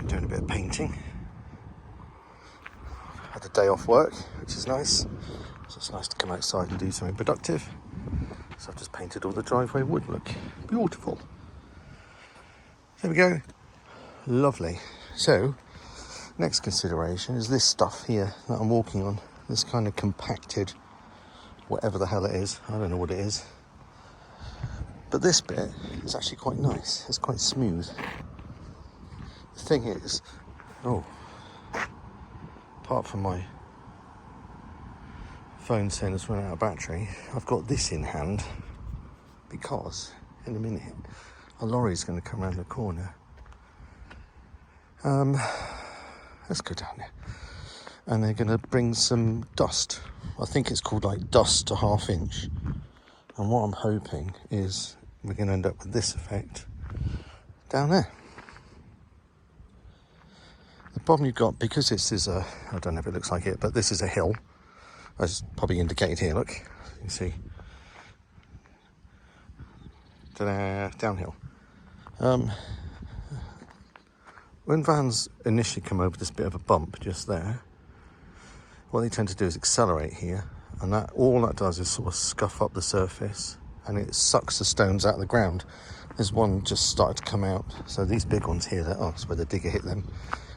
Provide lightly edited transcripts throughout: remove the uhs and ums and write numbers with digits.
doing a bit of painting. Had a day off work, which is nice. So it's nice to come outside and do something productive. So I've just painted all the driveway wood. Look, beautiful. There we go. Lovely. So, next consideration is this stuff here that I'm walking on. This kind of compacted, whatever the hell it is. I don't know what it is. But this bit is actually quite nice. It's quite smooth. The thing is, apart from my phone saying it's run out of battery, I've got this in hand because in a minute a lorry's going to come around the corner. Let's go down there. And they're going to bring some dust. I think it's called like dust to ½ inch. And what I'm hoping is we're going to end up with this effect down there. The problem you've got, because this is I don't know if it looks like it, but this is a hill, as probably indicated here, look, you can see. Ta-da, downhill. When vans initially come over this bit of a bump just there, what they tend to do is accelerate here, and that all that does is sort of scuff up the surface, and it sucks the stones out of the ground. There's one just started to come out, so these big ones here, that's where the digger hit them,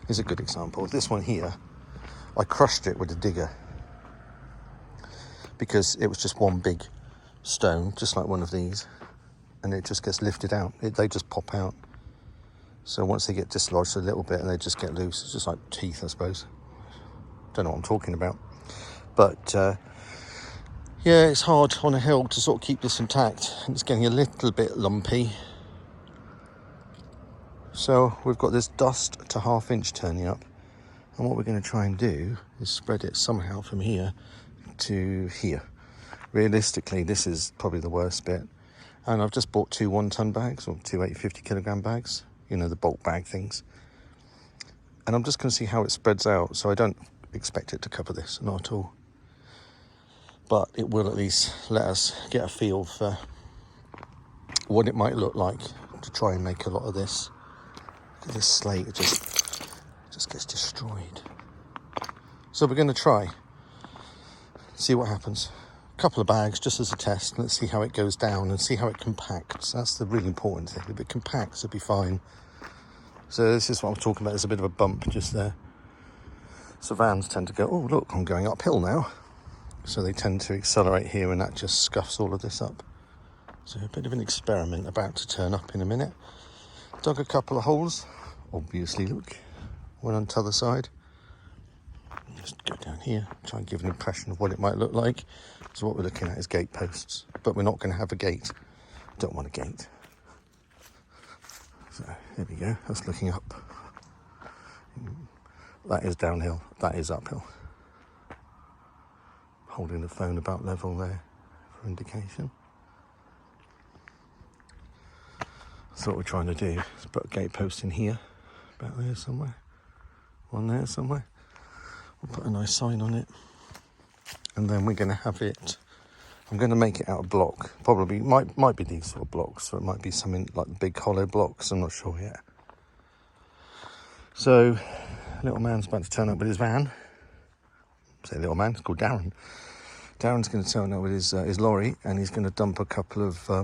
is a good example. This one here, I crushed it with a digger because it was just one big stone, just like one of these, and it just gets lifted out. They just pop out. So once they get dislodged a little bit and they just get loose, it's just like teeth, I suppose. Don't know what I'm talking about. But yeah, it's hard on a hill to sort of keep this intact. It's getting a little bit lumpy. So we've got this dust to ½ inch turning up. And what we're going to try and do is spread it somehow from here to here. Realistically, this is probably the worst bit. And I've just bought 2 1-ton bags, or 2 850-kilogram bags. You know, the bulk bag things. And I'm just going to see how it spreads out. So I don't expect it to cover this, not at all. But it will at least let us get a feel for what it might look like to try and make a lot of this. Look at this slate, it just gets destroyed. So we're going to try, see what happens. A couple of bags just as a test. Let's see how it goes down and see how it compacts. That's the really important thing. If it compacts, it'll be fine. So this is what I'm talking about. There's a bit of a bump just there. So vans tend to go, oh look, I'm going uphill now. So they tend to accelerate here, and that just scuffs all of this up. So a bit of an experiment about to turn up in a minute. Dug a couple of holes, obviously, look. One on the other side. Just go down here, try and give an impression of what it might look like. So what we're looking at is gate posts, but we're not going to have a gate. Don't want a gate. So there we go, that's looking up. That is downhill, that is uphill. Holding the phone about level there for indication. So what we're trying to do is put a gate post in here, about there somewhere. One there somewhere. We'll put a nice sign on it. And then we're going to have it, I'm going to make it out of block. Probably, might be these sort of blocks, or it might be something like big hollow blocks, I'm not sure yet. So, little man's about to turn up with his van. Say little man, it's called Darren. Darren's going to turn up with his lorry, and he's going to dump a couple of, I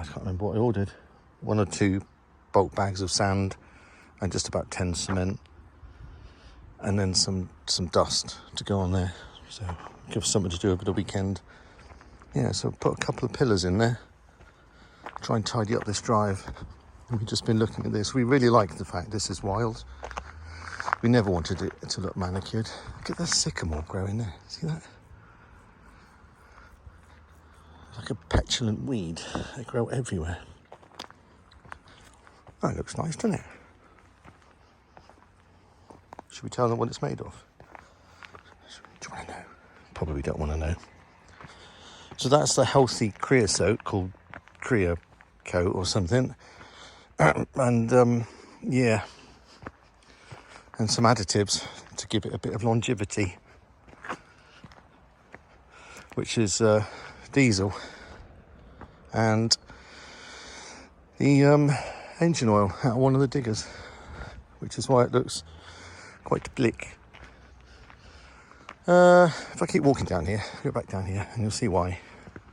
can't remember what I ordered. 1 or 2 bulk bags of sand and just about 10 cement. And then some dust to go on there. So give us something to do over the weekend. Yeah, so put a couple of pillars in there. Try and tidy up this drive. We've just been looking at this. We really like the fact this is wild. We never wanted it to look manicured. Look at that sycamore growing there. See that? Like a petulant weed. They grow everywhere. That looks nice, doesn't it? Should we tell them what it's made of? Do you want to know? Probably don't want to know. So that's the healthy creosote called Creocoat or something. And yeah. And some additives to give it a bit of longevity. Which is diesel. And the engine oil out of one of the diggers. which is why it looks quite bleak. If I keep walking down here, go back down here, and you'll see why.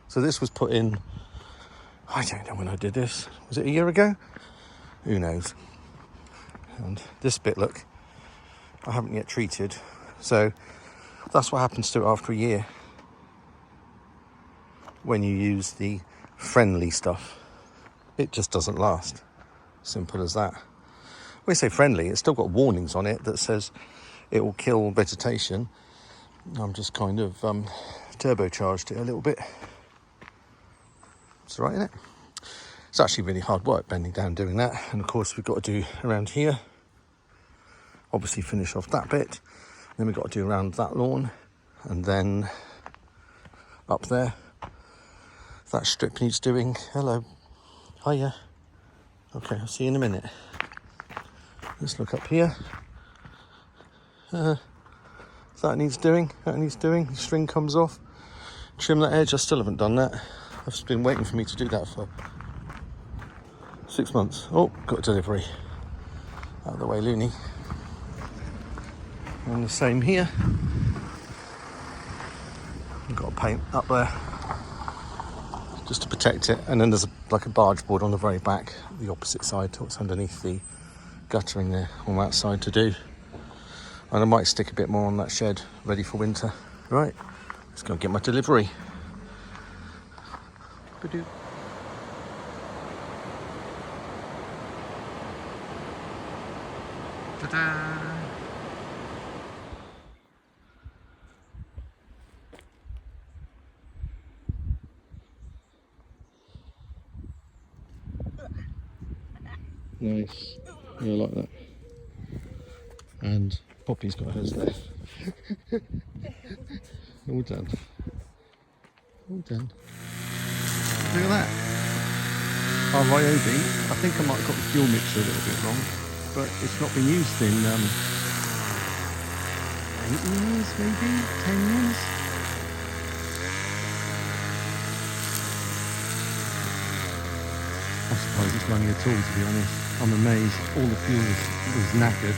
So this was put in, I don't know when I did this. Was it a year ago? Who knows? And this bit, look, I haven't yet treated. So that's what happens to it after a year when you use the friendly stuff. It just doesn't last. Simple as that. When we say friendly, it's still got warnings on it that says it will kill vegetation. I'm just kind of turbocharged it a little bit. It's all right, isn't it? It's actually really hard work bending down doing that. And of course we've got to do around here. Obviously finish off that bit. Then we've got to do around that lawn. And then up there. That strip needs doing. Hello. Hiya. Okay, I'll see you in a minute. Let's look up here. That needs doing. That needs doing. The string comes off. Trim that edge. I still haven't done that. I've been waiting for me to do that for 6 months. Oh, got a delivery. Out of the way, loony. And the same here. I've got to paint up there just to protect it. And then there's like a barge board on the very back, the opposite side to what's underneath the guttering there on that side to do. And I might stick a bit more on that shed, ready for winter. Right, let's go and get my delivery. Ba-doo. Ta-da! Nice. Yeah, I like that. And Poppy's got hers there. All done. All done. Look at that. Our Ryobi, I think I might have got the fuel mixture a little bit wrong, but it's not been used in 8 years, maybe 10 years. I suppose it's running at all, to be honest. I'm amazed. All the fuel was knackered,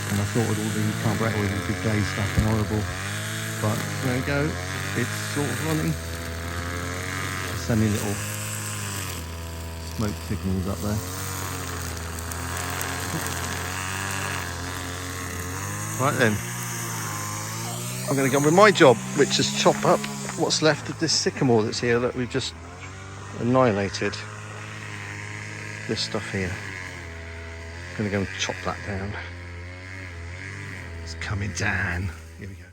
and I thought all the carburetor would be glazed up and horrible. But there we go. It's sort of running. Sending little smoke signals up there. Right then. I'm going to go on with my job, which is chop up what's left of this sycamore that's here that we've just annihilated. This stuff here. I'm going to go and chop that down. It's coming down. Here we go.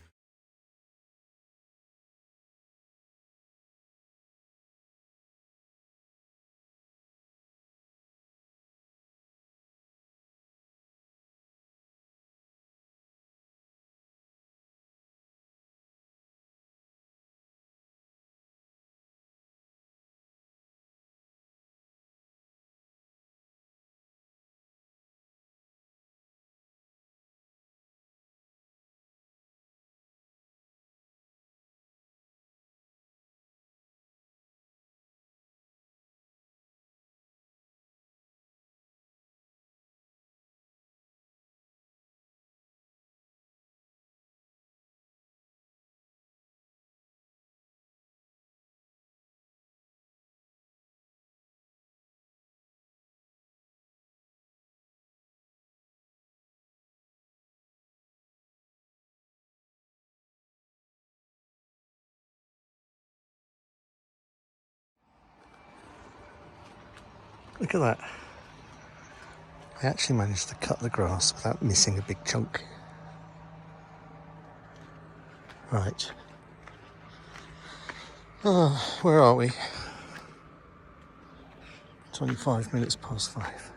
Look at that. I actually managed to cut the grass without missing a big chunk. Right. Oh, where are we? 25 minutes past 5.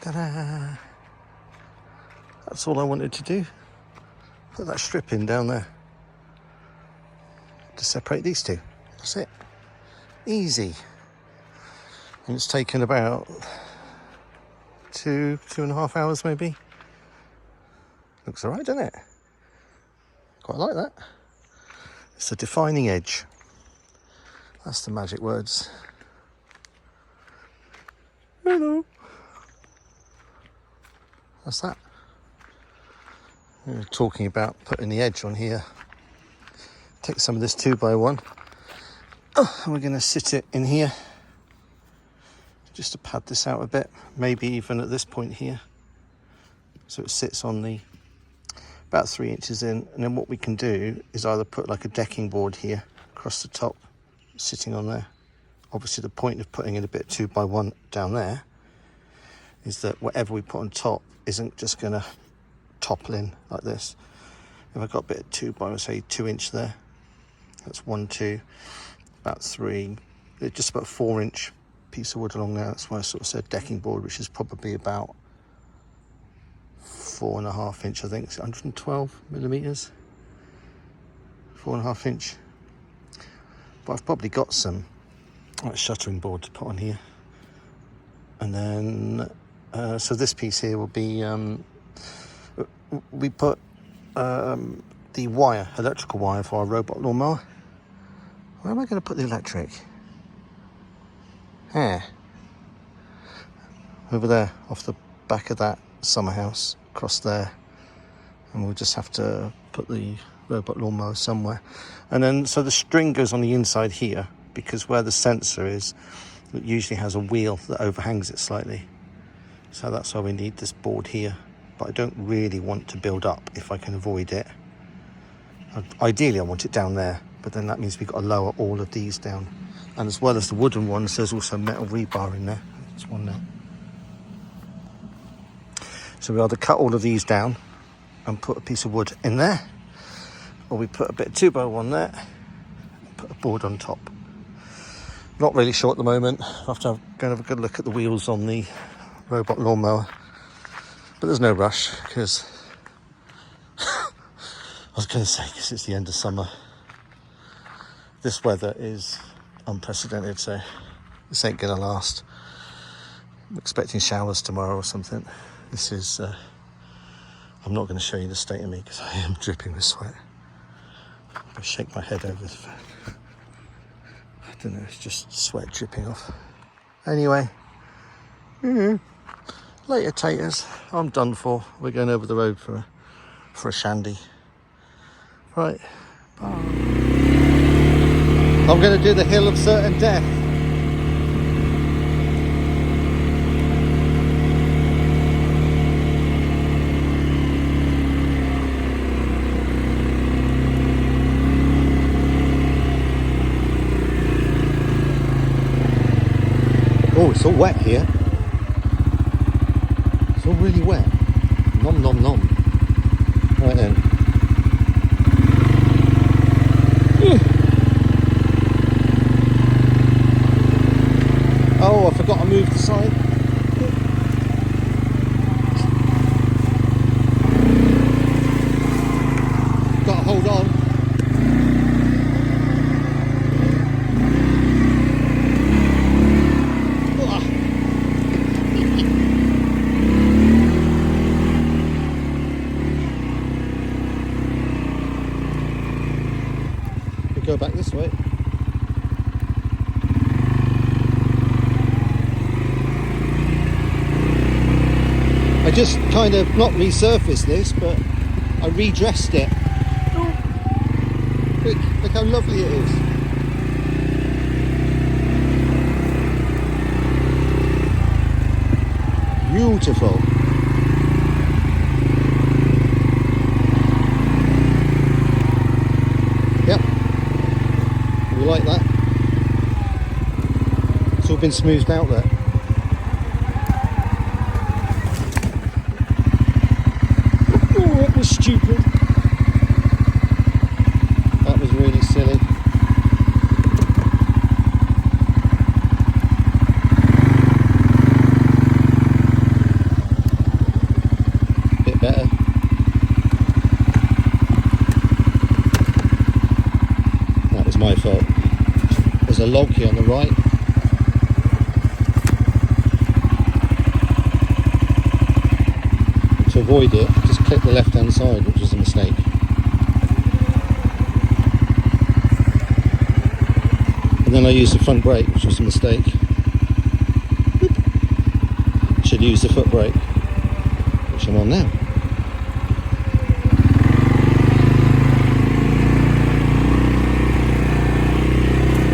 Ta-da! That's all I wanted to do. Put that strip in down there to separate these two. That's it. Easy. And it's taken about 2.5 hours maybe. Looks alright, doesn't it? Quite like that. It's a defining edge. That's the magic words. Hello. that's that. We were talking about putting the edge on here. Take some of this 2x1. And we're going to sit it in here. Just to pad this out a bit. Maybe even at this point here. So it sits on the about 3 inches in. And then what we can do is either put like a decking board here across the top, sitting on there. Obviously the point of putting in a bit of 2x1 down there is that whatever we put on top isn't just going to topple in like this. If I've got a bit of 2x, say 2 inch there, that's 1, 2, about 3, just about 4 inch piece of wood along there. That's why I sort of said decking board, which is probably about 4.5 inch, I think it's 112 millimeters, 4.5 inch. But I've probably got some like shuttering board to put on here, and then so this piece here will be we put the wire, electrical wire for our robot lawnmower. Where am I going to put the electric? Here, over there, off the back of that summer house, across there, and we'll just have to put the robot lawnmower somewhere. And then so the string goes on the inside here, because where the sensor is, it usually has a wheel that overhangs it slightly. So that's why we need this board here. But I don't really want to build up if I can avoid it. Ideally I want it down there, but then that means we've got to lower all of these down. And as well as the wooden ones, there's also metal rebar in there. There's one there. So we either cut all of these down and put a piece of wood in there, or we put a bit of 2x1 there and put a board on top. Not really sure at the moment. I'll have to go and have a good look at the wheels on the robot lawnmower. But there's no rush, because I was going to say, because it's the end of summer. This weather is unprecedented, so this ain't going to last. I'm expecting showers tomorrow or something. This is, I'm not going to show you the state of me, because I am dripping with sweat. I shake my head over the fan. I don't know, it's just sweat dripping off. Anyway, later taters, I'm done for. We're going over the road for a shandy. Right, bye. I'm going to do the hill of certain death. Oh, it's all wet here. It's all really wet. Nom nom nom. Right then. Oh, I forgot to move the side. Got to hold on. Go back this way. I just kind of not resurfaced this, but I redressed it. Look how lovely it is. Beautiful. Yep. We like that. It's all been smoothed out there. Oh, that was stupid. That was really silly. Bit better. That was my fault. There's a log here on the right. To avoid it, just click the left hand side, which was a mistake. And then I used the front brake, which was a mistake. Should use the foot brake, which which I'm on now.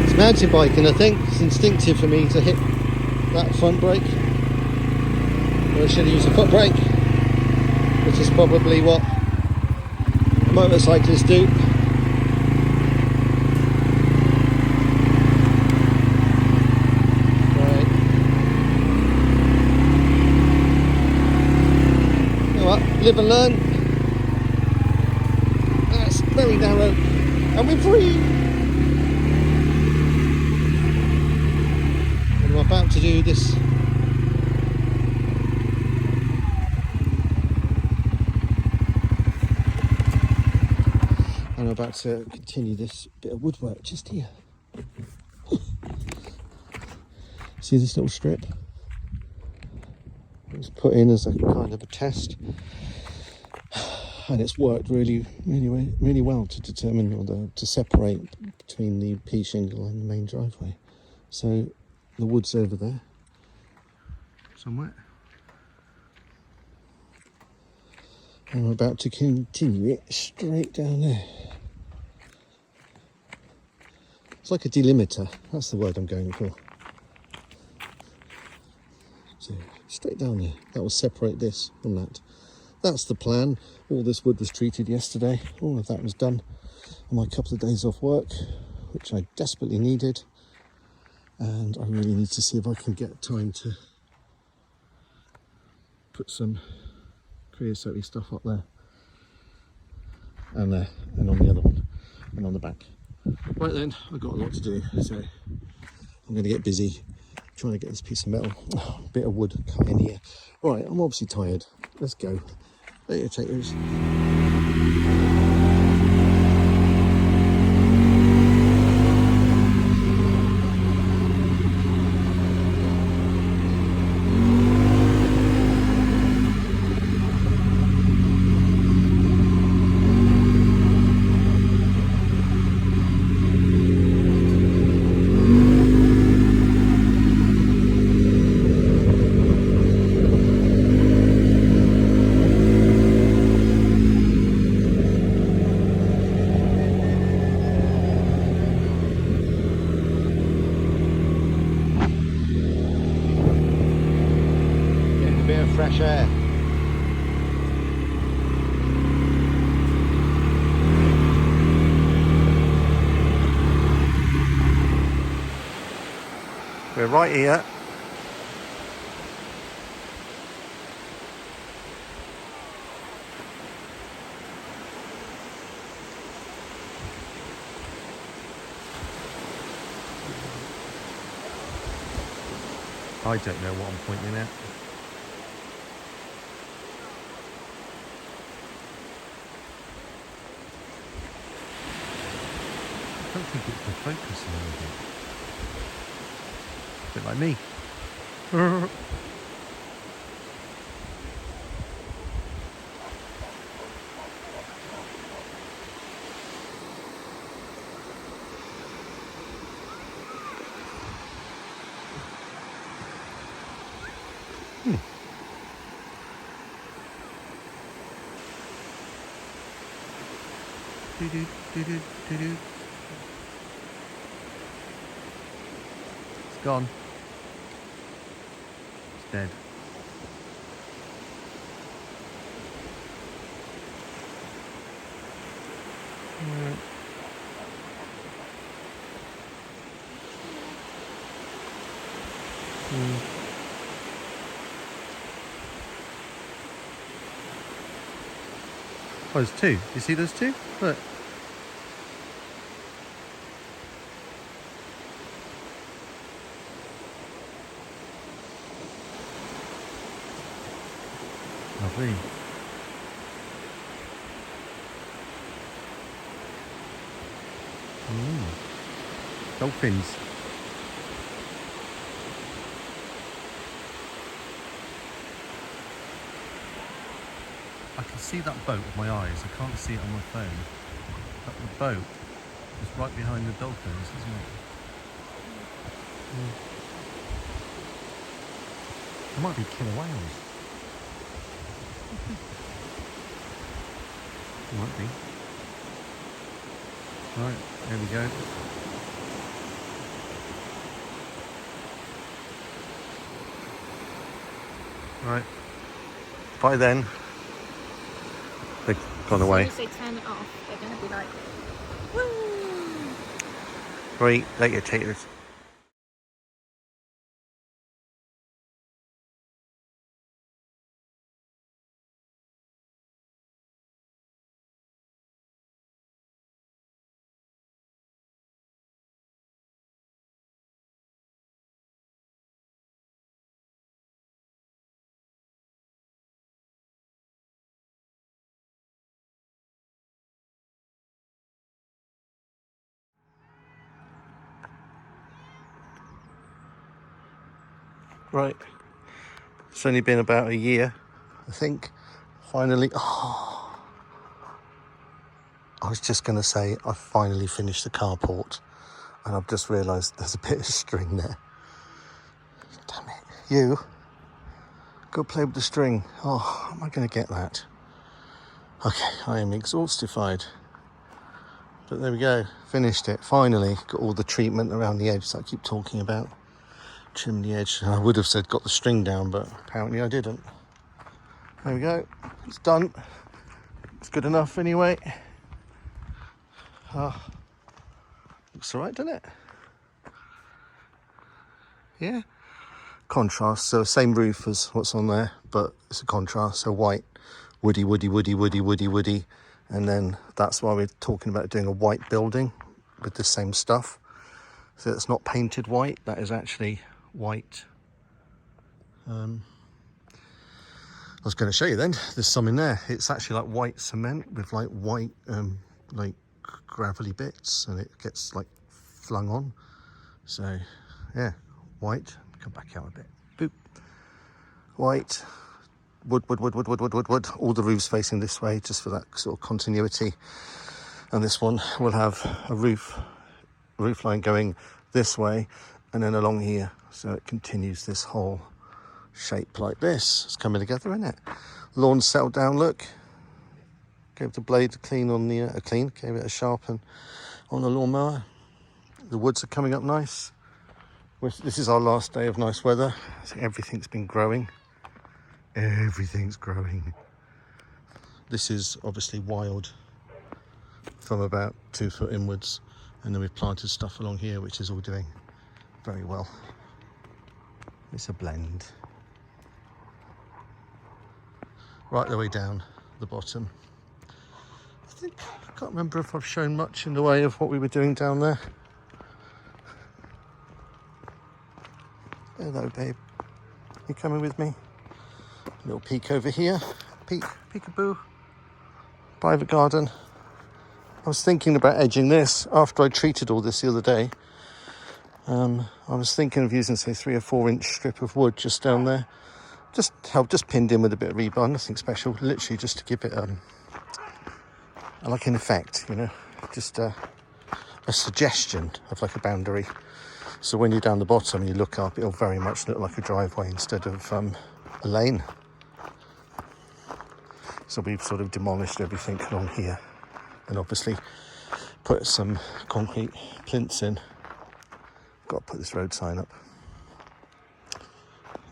It's mountain biking, I think. It's instinctive for me to hit that front brake. Or I should use a foot brake, which is probably what motorcyclists do. Right. You know what? Live and learn. That's very narrow. And we're free. And I'm about to do this. I'm about to continue this bit of woodwork just here. See this little strip? It was put in as a kind of a test, and it's worked really well to determine or to separate between the P shingle and the main driveway. So the wood's over there somewhere. And I'm about to continue it straight down there. It's like a delimiter, that's the word I'm going for. So straight down there, that will separate this from that. That's the plan. All this wood was treated yesterday, all of that was done on my couple of days off work, which I desperately needed. And I really need to see if I can get time to put some creosote stuff up there and on the other one and on the back. Right then, I've got a lot to do, so I'm going to get busy trying to get this piece of metal, bit of wood cut in here. Right, I'm obviously tired. Let's go. Later, takers. Fresh air. We're right here. I don't know what I'm pointing at. I don't think it's the focus on anything. A bit like me. It's gone. It's dead. Oh, there's two. You see those two? Look. Lovely. Dolphins. I can see that boat with my eyes. I can't see it on my phone. But the boat is right behind the dolphins, isn't it? There might be killer whales. Might be. Right, there we go. Right. By then, they've gone away. As soon as they turn it off, they're going to be like, woo! Right, let your taters. Right. It's only been about a year, I think. Finally, I was just going to say I finally finished the carport, and I've just realised there's a bit of string there. Damn it. You, go play with the string. Oh, how am I going to get that? Okay, I am exhaustified. But there we go, finished it, finally. Got all the treatment around the edge that I keep talking about. Trim the edge. And I would have said got the string down, but apparently I didn't. There we go, it's done. It's good enough anyway. Looks alright, doesn't it? Yeah. Contrast, so same roof as what's on there, but it's a contrast, so white, woody, and then that's why we're talking about doing a white building with the same stuff. So it's not painted white, that is actually white. I was going to show you then, there's some in there. It's actually like white cement with like white like gravelly bits, and it gets like flung on. So yeah, white. Come back out a bit. Boop. White. Wood. All the roofs facing this way, just for that sort of continuity. And this one will have a roof line going this way and then along here, so it continues this whole shape like this. It's coming together, isn't it? Lawn settled down. Look, gave the blade a clean on the gave it a sharpen on the lawnmower. The woods are coming up nice. This is our last day of nice weather. So everything's been growing. Everything's growing. This is obviously wild from about 2 foot inwards, and then we've planted stuff along here which is all doing very well. It's a blend. Right the way down the bottom. I can't remember if I've shown much in the way of what we were doing down there. Hello babe, you coming with me? Little peek over here. Peekaboo. Private garden. I was thinking about edging this after I treated all this the other day. I was thinking of using, say, 3 or 4 inch strip of wood just down there. Just pinned in with a bit of rebar, nothing special. Literally just to give it like an effect, you know. Just a suggestion of like a boundary. So when you're down the bottom and you look up, it'll very much look like a driveway instead of a lane. So we've sort of demolished everything along here and obviously put some concrete plinths in. Got to put this road sign up.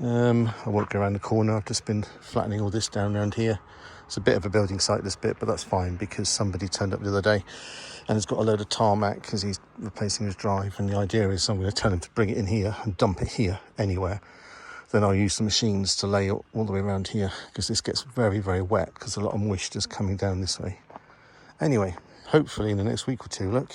I won't go around the corner. I've just been flattening all this down around here. It's a bit of a building site, this bit, but that's fine because somebody turned up the other day and has got a load of tarmac because he's replacing his drive, and the idea is I'm going to tell him to bring it in here and dump it here anywhere. Then I'll use the machines to lay it all the way around here because this gets very, very wet because a lot of moisture is coming down this way. Anyway, hopefully in the next week or two, look.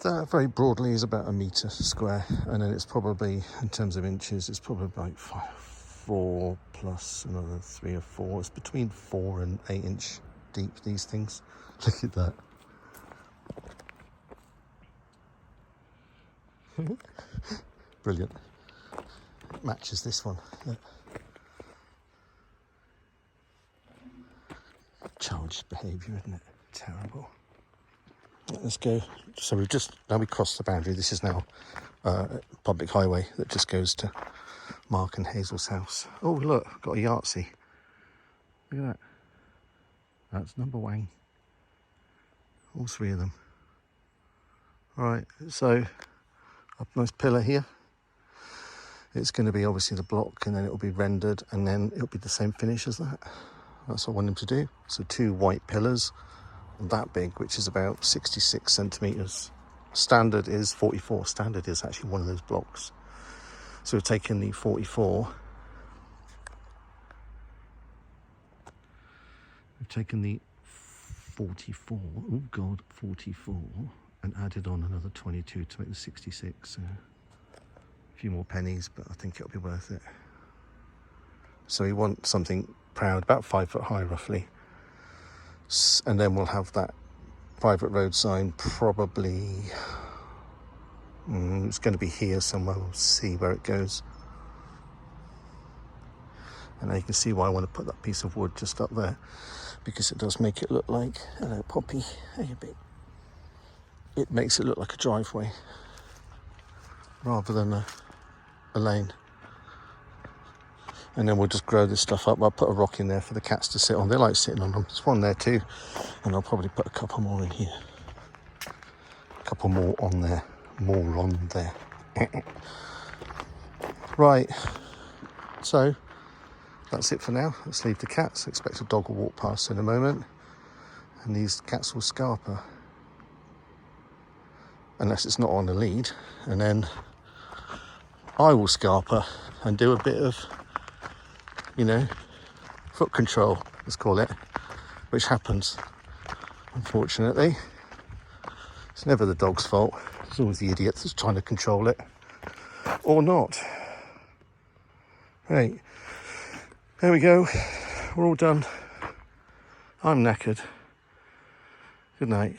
That very broadly is about 1 metre square, and then it's probably, in terms of inches, it's probably like 4 plus another 3 or 4. It's between 4 and 8 inch deep, these things. Look at that. Brilliant. It matches this one. Look. Childish behaviour, isn't it? Terrible. Let's go. So now we crossed the boundary. This is now a public highway that just goes to Mark and Hazel's house. Oh look, got a Yahtzee. Look at that. That's number one. All three of them. Right, so upmost pillar here. It's going to be obviously the block, and then it'll be rendered, and then it'll be the same finish as that. That's what I want him to do. So 2 white pillars, that big, which is about 66 centimetres. Standard is 44. Standard is actually one of those blocks. So we've taken the 44. We've taken the 44. Oh God, 44, and added on another 22 to make the 66. So a few more pennies, but I think it'll be worth it. So we want something proud, about 5 foot high roughly. And then we'll have that private road sign probably, it's going to be here somewhere. We'll see where it goes. And now you can see why I want to put that piece of wood just up there, because it does make it look like, hello Poppy, hey bit. It makes it look like a driveway rather than a lane. And then we'll just grow this stuff up. I'll put a rock in there for the cats to sit on. They like sitting on them. There's one there too. And I'll probably put a couple more in here. A couple more on there. More on there. Right. So, that's it for now. Let's leave the cats. Expect a dog will walk past in a moment. And these cats will scarper. Unless it's not on a lead. And then I will scarper and do a bit of, foot control, let's call it, which happens, unfortunately. It's never the dog's fault. It's always the idiot that's trying to control it, or not. Right, there we go. We're all done. I'm knackered. Good night.